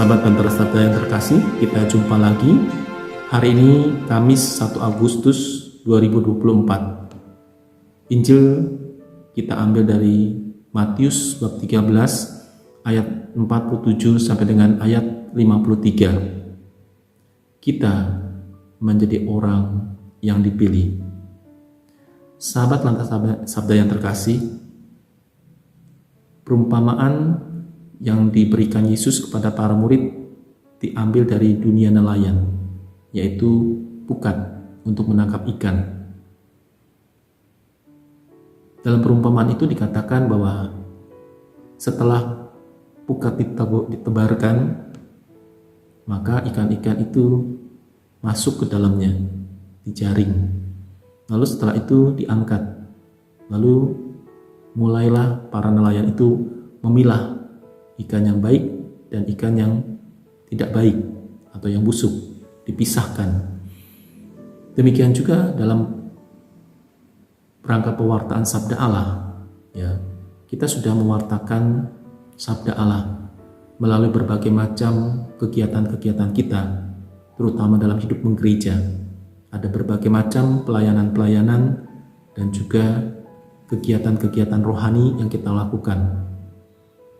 Sahabat Bantara Sabda yang terkasih, kita jumpa lagi. Hari ini Kamis 1 Agustus 2024. Injil kita ambil dari Matius bab 13 ayat 47 sampai dengan ayat 53. Kita menjadi orang yang dipilih. Sahabat Bantara Sabda yang terkasih, perumpamaan yang diberikan Yesus kepada para murid diambil dari dunia nelayan, yaitu pukat untuk menangkap ikan. Dalam perumpamaan itu dikatakan bahwa setelah pukat ditebarkan, maka ikan-ikan itu masuk ke dalamnya, dijaring. Lalu setelah itu diangkat. Lalu mulailah para nelayan itu memilah ikan yang baik dan ikan yang tidak baik atau yang busuk, dipisahkan. Demikian juga dalam rangka pewartaan sabda Allah, ya, kita sudah mewartakan sabda Allah melalui berbagai macam kegiatan-kegiatan kita, terutama dalam hidup menggereja. Ada berbagai macam pelayanan-pelayanan dan juga kegiatan-kegiatan rohani yang kita lakukan.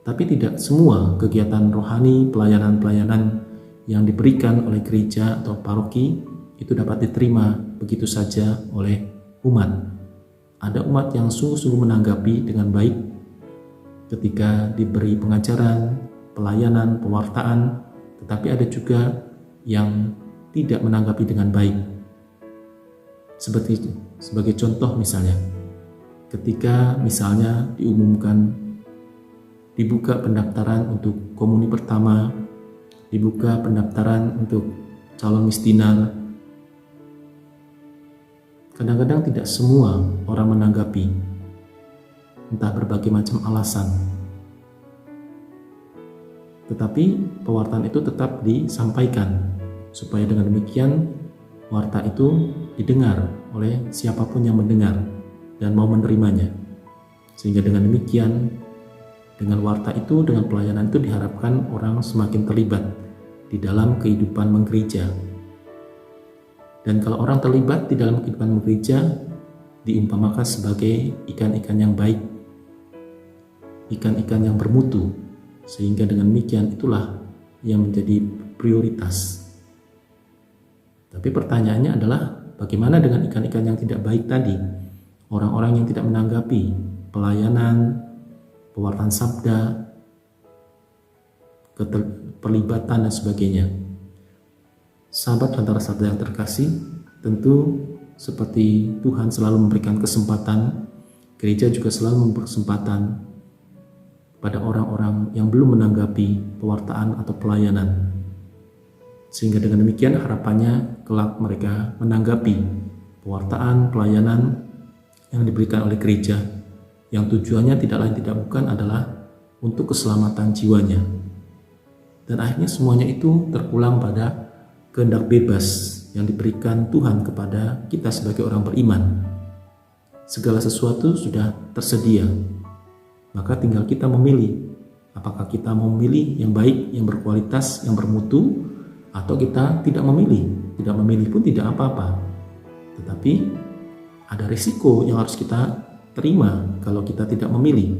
Tapi tidak semua kegiatan rohani, pelayanan-pelayanan yang diberikan oleh gereja atau paroki itu dapat diterima begitu saja oleh umat. Ada umat yang sungguh-sungguh menanggapi dengan baik ketika diberi pengajaran, pelayanan, pewartaan, tetapi ada juga yang tidak menanggapi dengan baik. Sebagai contoh misalnya, ketika misalnya dibuka pendaftaran untuk komuni pertama, dibuka pendaftaran untuk calon misdinar. Kadang-kadang tidak semua orang menanggapi, entah berbagai macam alasan. Tetapi pewartaan itu tetap disampaikan, supaya dengan demikian warta itu didengar oleh siapapun yang mendengar dan mau menerimanya. Sehingga dengan demikian, dengan warta itu, dengan pelayanan itu diharapkan orang semakin terlibat di dalam kehidupan menggereja. Dan kalau orang terlibat di dalam kehidupan menggereja, diumpamakan sebagai ikan-ikan yang baik, ikan-ikan yang bermutu, sehingga dengan demikian itulah yang menjadi prioritas. Tapi pertanyaannya adalah, bagaimana dengan ikan-ikan yang tidak baik tadi? Orang-orang yang tidak menanggapi pelayanan, pewartaan sabda, keterlibatan dan sebagainya. Sahabat Bantara Sabda yang terkasih, tentu seperti Tuhan selalu memberikan kesempatan, gereja juga selalu memberi kesempatan pada orang-orang yang belum menanggapi pewartaan atau pelayanan. Sehingga dengan demikian harapannya kelak mereka menanggapi pewartaan, pelayanan yang diberikan oleh gereja, yang tujuannya tidak lain tidak bukan adalah untuk keselamatan jiwanya. Dan akhirnya semuanya itu terpulang pada kehendak bebas yang diberikan Tuhan kepada kita sebagai orang beriman. Segala sesuatu sudah tersedia, maka tinggal kita memilih. Apakah kita mau memilih yang baik, yang berkualitas, yang bermutu, atau kita tidak memilih. Tidak memilih pun tidak apa-apa, tetapi ada risiko yang harus kita terima kalau kita tidak memilih.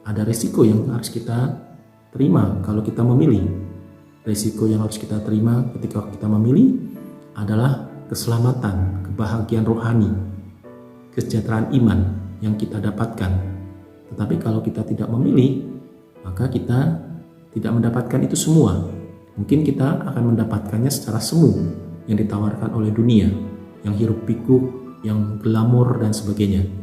Ada risiko yang harus kita terima kalau kita memilih. Risiko yang harus kita terima ketika kita memilih adalah keselamatan, kebahagiaan rohani, kesejahteraan iman yang kita dapatkan. Tetapi kalau kita tidak memilih, maka kita tidak mendapatkan itu semua. Mungkin kita akan mendapatkannya secara semu yang ditawarkan oleh dunia, yang hiruk pikuk, yang glamor dan sebagainya.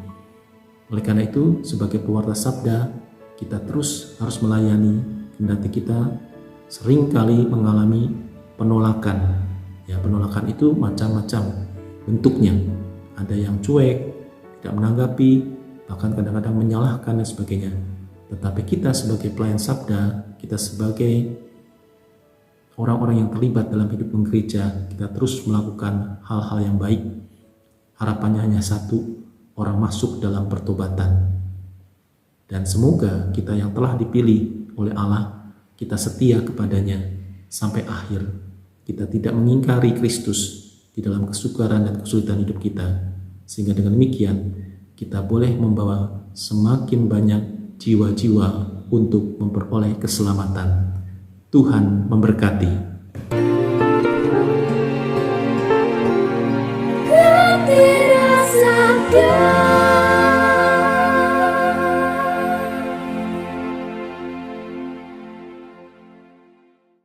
Oleh karena itu, sebagai pewarta sabda, kita terus harus melayani, kendati kita sering kali mengalami penolakan. Ya, penolakan itu macam-macam bentuknya. Ada yang cuek, tidak menanggapi, bahkan kadang-kadang menyalahkan dan sebagainya. Tetapi kita sebagai pelayan sabda, kita sebagai orang-orang yang terlibat dalam hidup menggereja, kita terus melakukan hal-hal yang baik. Harapannya hanya satu, orang masuk dalam pertobatan. Dan semoga kita yang telah dipilih oleh Allah, kita setia kepadanya sampai akhir. Kita tidak mengingkari Kristus di dalam kesukaran dan kesulitan hidup kita, sehingga dengan demikian kita boleh membawa semakin banyak jiwa-jiwa untuk memperoleh keselamatan. Tuhan memberkati. Tidak sadar.